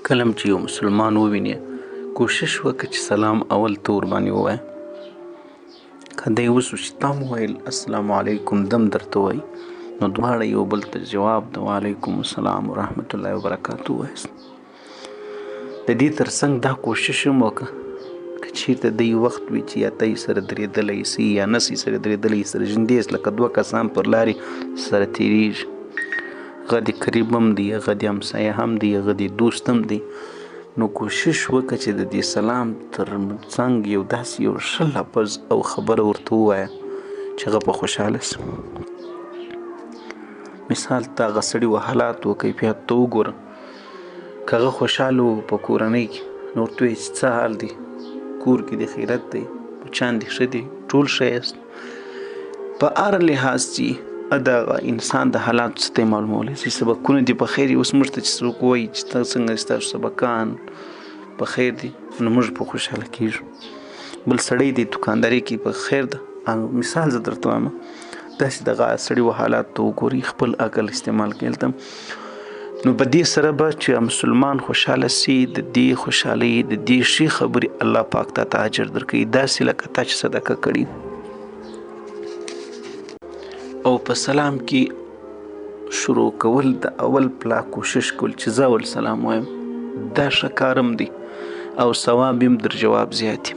کله هم چې یو مسلمان وویني کوشش وکړه چې سلام اول ته ورباندې ووایه. که دی اوس چې تا هم وویل السلام علیکم دم درته وایي نو دواړه یو بل ته جواب د وعلیکم السلام ورحمت الله وبرکاتو ووایاست. د دې ترڅنګ دا کوشش هم وکړه که چېرته دی وخت وي چې یا ته سره درېدلی سي یا نه سي سره درېدلی سره ژوندی یاست لکه دوه کسان پر لارې سره تېرېږي هغه د قریب هم دی هغه د همسایه هم دی هغه د دوست هم دی نو کوشش وکړه چې د دې سلام تر څنګ یو داسې یو ښه لفظ او خبره ورته ووایه چې هغه په خوشحاله سي. مثال ته هغه سړي و حالات و کیفیت ته وګوره که هغه خوشحاله و په کورنۍ کې نو ورته وایي چې څه حال دی کور کې د خیرت دی بچیان دې ښه دي ټول ښه یاست په هر لحاظ چې د انسان د حالاتو څه ته یې معلومولی شي سبقونه دې په خیر اوس موږ ته چې څوک وایي چې ته څنګه دي ستاسو سبقان په خیر دي نو موږ په خوشحاله کېږو. بل سړی دی دوکانداري کې په خیر ده مثال زه درته وایم داسې دغه سړي و حالات ته وګوري خپل عقل استعمال کړي هلته نو په دې سره به چې مسلمان خوشحاله سي د دې خوشحالۍ د دې ښې خبرې الله پاک ته اجر درکوي داسې لکه تا چې صدقه کړي. او په سلام کې شروع کول د اول پلا کوشش کول چې زه اول سلام وایم دا ښه کارم دی او ثواب هم در جواب زیات دی.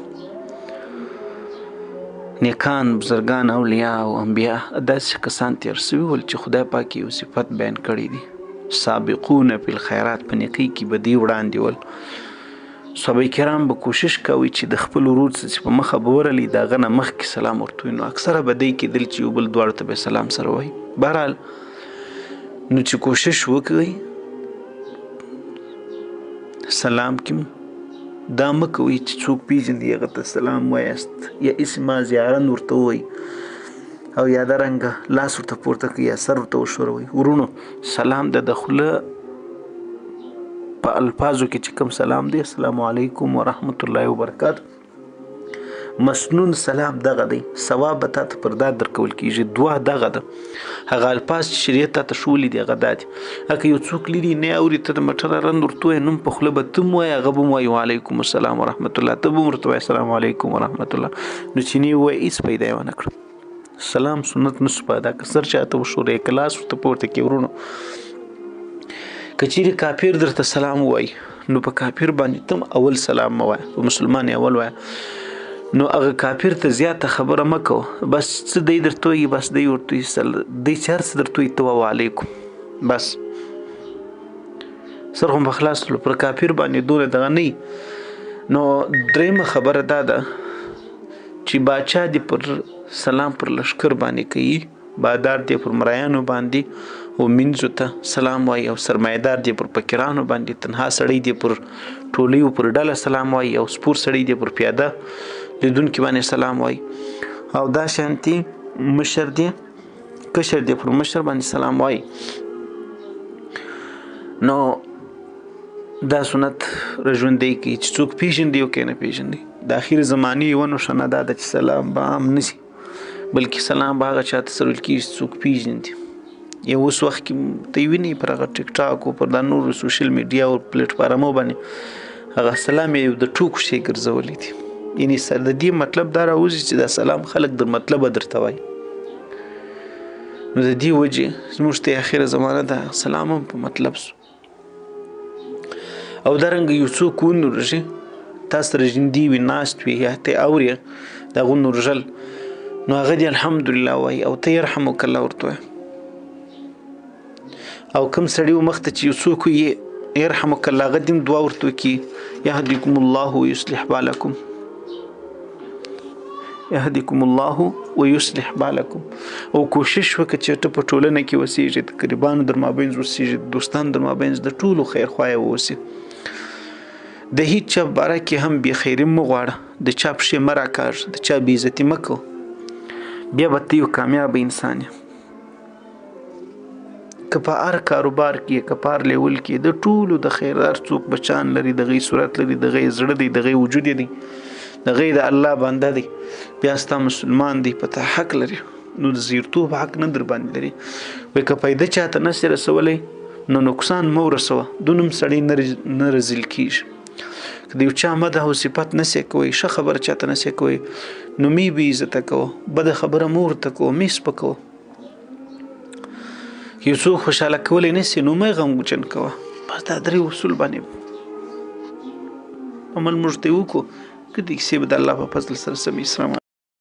نیکان بزرگان اولیاء او انبیا داسې کسان تېر سوي ول چې خدای پاک یو صفت بیان کړی دی سابقون فی الخیرات په نیکۍ کې به دی وړاندې ول. صحابه کرام به کوشش کوي چې د خپل ورور چې په مخه به ورغلي د هغه نه مخکې سلام ورته ووایي نو اکثره به دی کېدل چې یو بل دواړو ته به سلام سره وایي. بهرحال نو چې کوشش وکړئ سلام کې دا مه کوئ چې څوک پېژني هغه ته سلام وایاست یا اسم زیارن ورته ووایي او یا دارنګه لاس ورته پورته کوي یا سر ورته وښوروئ. ورونو سلام د خوله په الفاظو کې چې کوم سلام دی السلام علیکم ورحمت الله وبرکاتو مسنون سلام دغه دی ثواب به تا ته پر دا درکول کېږي دوه دغه ده هغه الفاظ چې شریعت تا ته ښولي دي هغه دا دي که یو څوک لري نه اوري ته د موټر رند ورته وایې نوم په خوله به ته هم وایې هغه به هم وایي وعلیکم السلام ورحمت الله ته به هم ورته وایې السلام علیکم ورحمت الله نو چې نه یې ووایې هېڅ پیدا یې ونه کړه. سلام سنت نسو پیدا که سر چاته وښورې که لاس ورته پورته کړې ورونو که چیرې کافر درته سلام ووایي نو په کافر باندې ته اول سلام مه وایه په مسلمان یې اول وایه نو هغه کافر ته زیاته خبره مه کوه بس څه دی درته وایي بس دی ورته وایي دی چې هر څه درته وایي ته وایه وعلیکم بس سر خو په خلاص پر کافر باندې دونه دغه نه نو درېیمه خبره دا ده چې باچا دې پر سلام پر لشکر باندې کوي بادار دې پر مرایانو باندې او منځو ته سلام وایي او سرمایدار دې پر فقیرانو باندې تنها سړی دې پر ټولیو پر ډله سلام وایي او سپور سړی دې پر پیاده لیدونکي باندې سلام وایي او دا شانتي مشر دې کشر دې پر مشر باندې سلام وایي. نو دا سنت رژوندی کوي چې څوک پېژندي او که نه پېژندي د اخر زمانې یوه نښانه دا ده چې سلام به عام نه شي بلکې سلام به هغه چاته سره ویل کېږي چې څوک پېژني. یو اوس وخت کې ته یې وینئ پر هغه ټیک ټاک او پر دا نورو سوشل میډیا او پلیټفارمو باندې هغه سلام یې د ټوکو شی ګرځولی دي یعنې د دې مطلب دا راوځي چې دا سلام خلک در مطلبه درته وایي نو د دې وجې زموږ ته اخره زمانه ده سلام هم په مطلب سو. او دارنګه یو څوک ونورژي تا سره ژوندي وي ناست وي یا ته اورې د هغه ونورژل نو هغه دې الحمدلله وایي او ته یرحمک الله ورته وایه او کوم سړي و مخته چې یو څوک یې یرحمک الله هغه دې هم دعا ورته وکړي یهدیکم الله ویصلح بالکم یهدیکم الله ویصلح بالکم او کوشش وکړه چې ته په ټولنه کې اوسېږې د قریبانو در مابینځ اوسېږې د دوستانو در مابینځ د ټولو خیرخوایه واوسې د هیڅ چا باره کې هم بې خیري مه غواړه د چا پښې مه راکاږه د چا بې عزتي مه کوه بیا به ته یو کامیابه انسان یې که په هر کاروبار کې که په هر لیول کې د ټولو د خیر هر څوک بچان لري دغه صورت لري دغه زړه دی دغه وجود دی دغه د الله بنده دی بیا ستا مسلمان دی په تا حق لري نو د زیرتوب حق نه در باندې لري وایي که پیدا چاته نسې رسولی نو نقصان مو رسوه، دونه هم سړی نه رزیل کېږي. که د یو چا مدح او صفت نسې کوئ، ښه خبره چاته نسې کوئ، نو مې بې عزته کوه، بده خبره مه ورته کوه، مې سپکوه. یو څوک خوشحاله کولی نسې نو مه یې غمجن کوه. بس دا 3 اصول باندې عمل موږ ته وکړو، که د کیسې به د الله په فضل سره سمې. السلام علیکم.